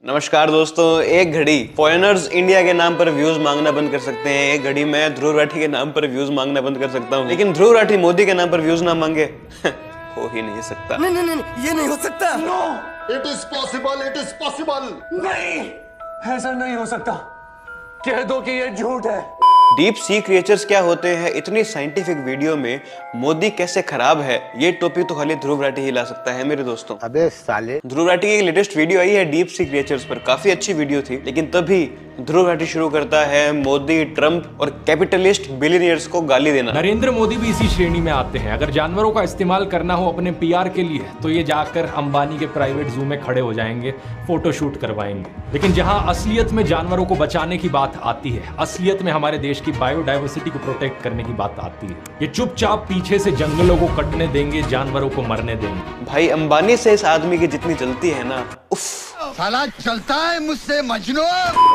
नमस्कार दोस्तों। एक घड़ी फॉरेनर्स इंडिया के नाम पर व्यूज मांगना बंद कर सकते हैं, एक घड़ी मैं ध्रुव राठी के नाम पर व्यूज मांगना बंद कर सकता हूँ, लेकिन ध्रुव राठी मोदी के नाम पर व्यूज ना मांगे हो ही नहीं सकता। नहीं नहीं नहीं, ये नहीं हो सकता। No, it is possible, it is possible. नहीं, ऐसा नहीं हो सकता। कह दो कि ये झूठ है। डीप सी क्रिएचर्स क्या होते हैं, इतनी साइंटिफिक वीडियो में मोदी कैसे खराब है, ये टॉपिक तो खाली ध्रुव राठी ही ला सकता है मेरे दोस्तों। अबे साले, ध्रुव राठी की लेटेस्ट वीडियो आई है डीप सी क्रिएचर्स पर, काफी अच्छी वीडियो थी, लेकिन तभी ध्रुव राठी शुरू करता है मोदी, ट्रंप और कैपिटलिस्ट बिलियनियर्स को गाली देना। नरेंद्र मोदी भी इसी श्रेणी में आते हैं। अगर जानवरों का इस्तेमाल करना हो अपने पीआर के लिए तो ये जाकर अंबानी के प्राइवेट जू में खड़े हो जाएंगे, फोटो शूट करवाएंगे। लेकिन जहां असलियत में जानवरों को बचाने की बात आती है, असलियत में हमारे देश की बायोडाइवर्सिटी को प्रोटेक्ट करने की बात आती है, ये चुपचाप पीछे से जंगलों को कटने देंगे, जानवरों को मरने देंगे। भाई अंबानी से इस आदमी की जितनी जलती है ना, उफ। साला चलता है मुझसे मजनू।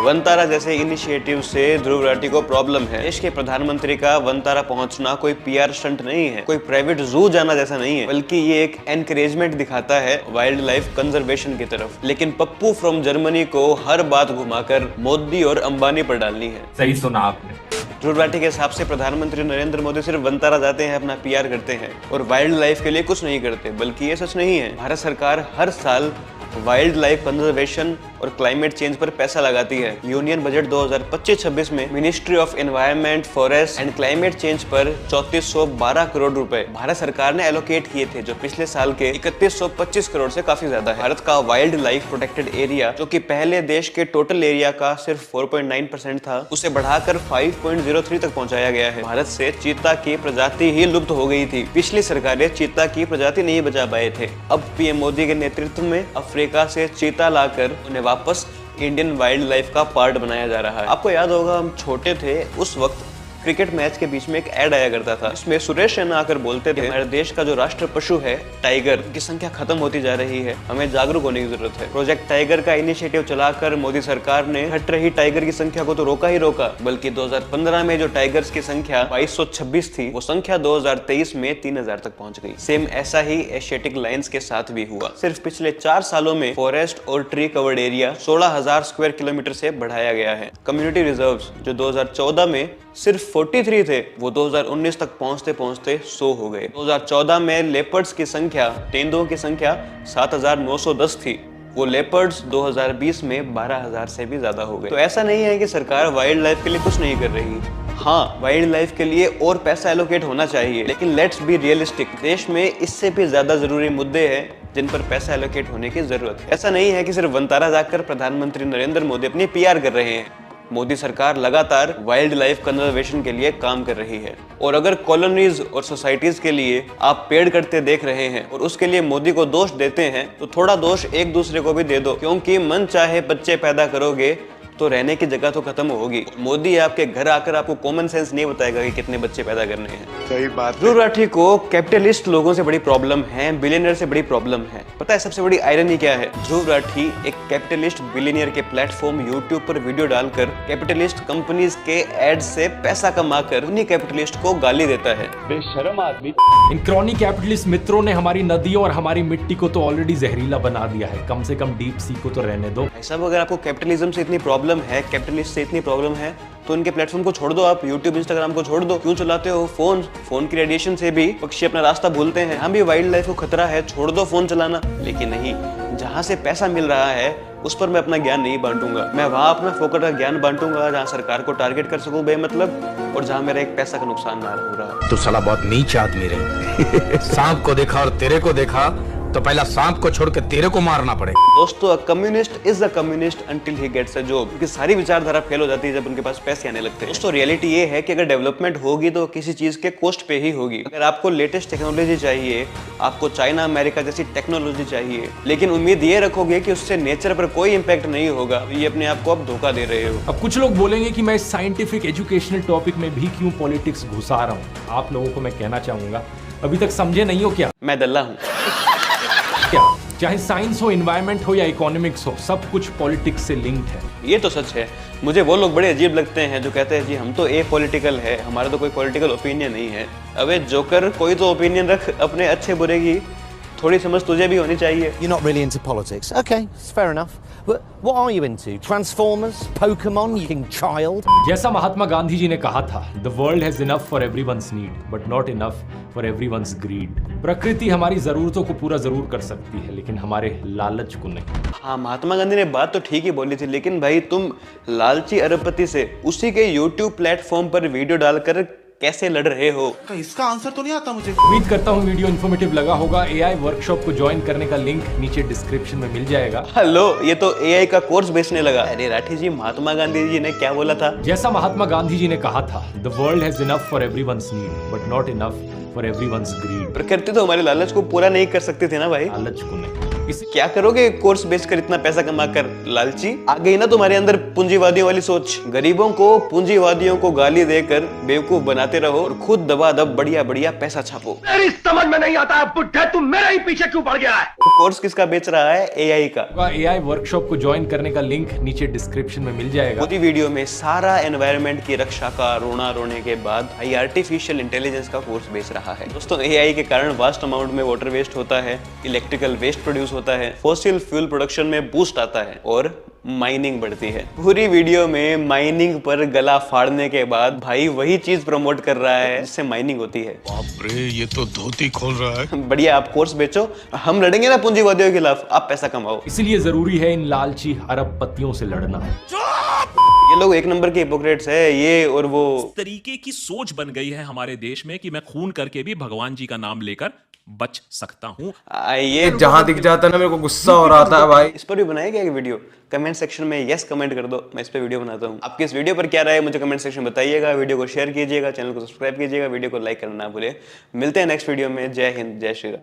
वनतारा जैसे इनिशिएटिव से ध्रुव राठी को प्रॉब्लम है। देश के प्रधानमंत्री का वनतारा पहुंचना कोई पीआर स्टंट नहीं है, कोई प्राइवेट जू जाना जैसा नहीं है, बल्कि ये एक एनकरेजमेंट दिखाता है वाइल्ड लाइफ कंजर्वेशन की तरफ। लेकिन पप्पू फ्रॉम जर्मनी को हर बात घुमाकर मोदी और अंबानी पर डालनी है। सही सुना आपने। ध्रुव राठी के हिसाब से प्रधानमंत्री नरेंद्र मोदी सिर्फ वनतारा जाते हैं, अपना पीआर करते हैं और वाइल्ड लाइफ के लिए कुछ नहीं करते, बल्कि ये सच नहीं है। भारत सरकार हर साल वाइल्ड लाइफ कंजर्वेशन और क्लाइमेट चेंज पर पैसा लगाती है। यूनियन बजट 2025-26 में ministry of environment, forest and climate change पर 3412 करोड़ रुपए भारत सरकार ने एलोकेट किए थे, जो पिछले साल के 3125 करोड़ से काफी ज्यादा है। भारत का वाइल्ड लाइफ प्रोटेक्टेड एरिया, जो कि पहले देश के टोटल एरिया का सिर्फ 4.9% था, उसे बढ़ाकर 5.03 तक पहुंचाया गया है। भारत से चीता की प्रजाति ही लुप्त हो गई थी। पिछली सरकारें चीता की प्रजाति नहीं बचा पाए थे। अब पीएम मोदी के नेतृत्व में अफ्रीका से चीता लाकर उन्हें वापस इंडियन वाइल्ड लाइफ का पार्ट बनाया जा रहा है। आपको याद होगा, हम छोटे थे उस वक्त क्रिकेट मैच के बीच में एक ऐड आया करता था, इसमें सुरेश रैना आकर बोलते थे हमारे देश का जो राष्ट्र पशु है टाइगर की संख्या खत्म होती जा रही है, हमें जागरूक होने की जरूरत है। प्रोजेक्ट टाइगर का इनिशिएटिव चलाकर मोदी सरकार ने घट रही टाइगर की संख्या को तो रोका ही रोका, बल्कि 2015 में जो टाइगर्स की संख्या 2226 थी, वो संख्या 2023 में 3000 तक पहुंच गई। सेम ऐसा ही एशियाटिक लायंस के साथ भी हुआ। सिर्फ पिछले 4 सालों में फॉरेस्ट और tree covered area 16,000 square kilometre से बढ़ाया गया है। कम्युनिटी रिजर्व्स जो 2014 में सिर्फ 43 थे, वो 2019 तक पहुंचते पहुंचते 100 हो गए। 2014 में लेपर्ड्स की संख्या, तेंदुओं की संख्या 7,910 थी, वो लेपर्ड्स 2020 में 12,000 से भी ज्यादा हो गए। तो ऐसा नहीं है कि सरकार वाइल्ड लाइफ के लिए कुछ नहीं कर रही। हाँ, वाइल्ड लाइफ के लिए और पैसा एलोकेट होना चाहिए, लेकिन लेट्स बी रियलिस्टिक। देश में इससे भी ज्यादा जरूरी मुद्दे हैं जिन पर पैसा एलोकेट होने की जरूरत है। ऐसा नहीं है कि सिर्फ वनतारा जाकर प्रधानमंत्री नरेंद्र मोदी अपनी पीआर कर रहे हैं। मोदी सरकार लगातार वाइल्ड लाइफ कंजर्वेशन के लिए काम कर रही है, और अगर कॉलोनीज और सोसाइटीज के लिए आप पेड़ कटते देख रहे हैं और उसके लिए मोदी को दोष देते हैं, तो थोड़ा दोष एक दूसरे को भी दे दो, क्योंकि मन चाहे बच्चे पैदा करोगे तो रहने की जगह तो खत्म होगी। मोदी आपके घर आकर आपको कॉमन सेंस नहीं बताएगा कि कितने बच्चे पैदा करने हैं। सही बात। ध्रुव राठी को कैपिटलिस्ट लोगों से बड़ी प्रॉब्लम है, बिलियनियर से बड़ी प्रॉब्लम है। पता है सबसे बड़ी आयरनी क्या है? ध्रुव राठी एक कैपिटलिस्ट बिलियनियर के प्लेटफॉर्म यूट्यूब पर वीडियो डालकर कैपिटलिस्ट कंपनीज के एड से पैसा कमाकर उन्हीं कैपिटलिस्ट को गाली देता है। बेशर्म आदमी। इन क्रॉनी कैपिटलिस्ट मित्रों ने हमारी नदियों और हमारी मिट्टी को तो ऑलरेडी जहरीला बना दिया है, कम से कम डीप सी को तो रहने दो। ऐसा अगर आपको कैपिटलिज्म से इतनी प्रॉब्लम है, कैपिटलिस्ट से इतनी प्रॉब्लम है, तो उनके प्लेटफॉर्म को छोड़ दो। आप यूट्यूब, इंस्टाग्राम को छोड़ दो। क्यों चलाते हो फोन की रेडिएशन से भी पक्षी अपना रास्ता भूलते हैं। हम भी वाइल्ड लाइफ को खतरा है, छोड़ दो फोन चलाना। लेकिन नहीं, जहां से पैसा मिल रहा है उस पर मैं अपना ज्ञान नहीं बांटूंगा। मैं वहां अपना फोकट का ज्ञान बांटूंगा जहां सरकार को टारगेट कर सकूं बेमतलब, और जहां मेरा एक पैसा का नुकसान ना हो रहा। तू साला बहुत नीच आदमी रहे। सांप को देखा और तेरे को देखा तो पहला सांप को छोड़ के तेरे को मारना पड़े। दोस्तों, a communist is a communist until he gets a job. क्योंकि सारी विचारधारा फेल हो जाती है जब उनके पास पैसे आने लगते हैं। दोस्तों, रियलिटी ये है कि अगर डेवलपमेंट होगी तो किसी चीज के कॉस्ट पे ही होगी। अगर आपको लेटेस्ट टेक्नोलॉजी चाहिए, आपको चाइना अमेरिका जैसी टेक्नोलॉजी चाहिए, लेकिन उम्मीद ये रखोगे कि उससे नेचर पर कोई इम्पैक्ट नहीं होगा, तो ये अपने आप को आप धोखा दे रहे हो। अब कुछ लोग बोलेंगे कि मैं इस साइंटिफिक एजुकेशनल टॉपिक में भी क्यों पॉलिटिक्स घुसा रहा हूँ। आप लोगों को मैं कहना चाहूंगा, अभी तक समझे नहीं हो क्या? मैं दल्ला हूँ। क्या चाहे साइंस हो, एनवायरनमेंट हो या इकोनॉमिक्स हो, सब कुछ पॉलिटिक्स से लिंक्ड है। ये तो सच है। मुझे वो लोग बड़े अजीब लगते हैं जो कहते हैं जी हम तो ए पॉलिटिकल है, हमारा तो कोई पॉलिटिकल ओपिनियन नहीं है। अबे जोकर, कोई तो ओपिनियन रख अपने अच्छे बुरे की। थोड़ी समझ तुझे भी होनी चाहिए। You're not really into politics. Okay, it's fair enough. But what are you into? Transformers? Pokemon? You king child? जैसा महात्मा गांधी जी ने कहा था, the world has enough for everyone's need but not enough for everyone's greed. प्रकृति हमारी जरूरतों को पूरा जरूर कर सकती है, लेकिन हमारे लालच को नहीं। हाँ, महात्मा गांधी ने बात तो ठीक ही बोली थी, लेकिन भाई तुम लालची अरबपति से उसी के YouTube प्लेटफॉर्म पर वीडियो डालकर कैसे लड़ रहे हो? इसका आंसर तो नहीं आता मुझे। उम्मीद करता हूँ वीडियो इन्फॉर्मेटिव लगा होगा। AI वर्कशॉप को ज्वाइन करने का लिंक नीचे डिस्क्रिप्शन में मिल जाएगा। हेलो, ये तो AI का कोर्स बेचने लगा। अरे राठी जी, महात्मा गांधी जी ने क्या बोला था? जैसा महात्मा गांधी जी ने कहा था, the world has enough for everyone's need but not enough for everyone's greed. प्रकृति तो हमारे लालच को पूरा नहीं कर सकती थी ना भाई। लालच को नहीं। क्या करोगे कोर्स बेचकर इतना पैसा कमाकर? लालची आ गई ना तुम्हारे अंदर पूंजीवादियों वाली सोच। गरीबों को पूंजीवादियों को गाली देकर बेवकूफ बनाते रहो और खुद दबादब बढ़िया बढ़िया पैसा छापो। मेरी समझ में नहीं आता है बुड्ढे, तू मेरे ही पीछे क्यों पड़ गया है? कोर्स किसका बेच रहा है? AI का। AI वर्कशॉप को ज्वाइन करने का लिंक नीचे डिस्क्रिप्शन में मिल जाएगा। पूरी वीडियो में सारा एनवायरनमेंट की रक्षा का रोना रोने के बाद भाई आर्टिफिशियल इंटेलिजेंस का कोर्स बेच रहा है। दोस्तों, AI के कारण वास्ट अमाउंट में वाटर वेस्ट होता है, इलेक्ट्रिकल वेस्ट प्रोड्यूस होता है, फॉसिल फ्यूल प्रोडक्शन में बूस्ट आता है और माइनिंग बढ़ती है। पूरी वीडियो में माइनिंग पर गला फाड़ने के बाद भाई वही चीज प्रमोट कर रहा है जिससे माइनिंग होती है। बाप रे, ये तो धोती खोल रहा है। बढ़िया, आप कोर्स बेचो, हम लड़ेंगे ना पूंजीवादियों के खिलाफ, आप पैसा कमाओ। इसलिए जरूरी है इन लालची अरबपतियों से लड़ना। ये लोग एक नंबर के हिपोक्रेट्स है, ये और वो। इस तरीके की सोच बन गई है हमारे देश में कि मैं खून करके भी भगवान जी का नाम लेकर बच सकता हूँ। ये जहां दिख जाता है ना, मेरे को गुस्सा हो रहा था भाई। इस पर भी बनाएगा एक वीडियो? कमेंट सेक्शन में यस कमेंट कर दो, मैं इस पे वीडियो बनाता हूँ। आपकी इस वीडियो पर क्या राय है मुझे कमेंट सेक्शन में बताइएगा। वीडियो को शेयर कीजिएगा, चैनल को सब्सक्राइब कीजिएगा, वीडियो को लाइक करना ना भूले। मिलते हैं नेक्स्ट वीडियो में। जय हिंद, जय श्री राम।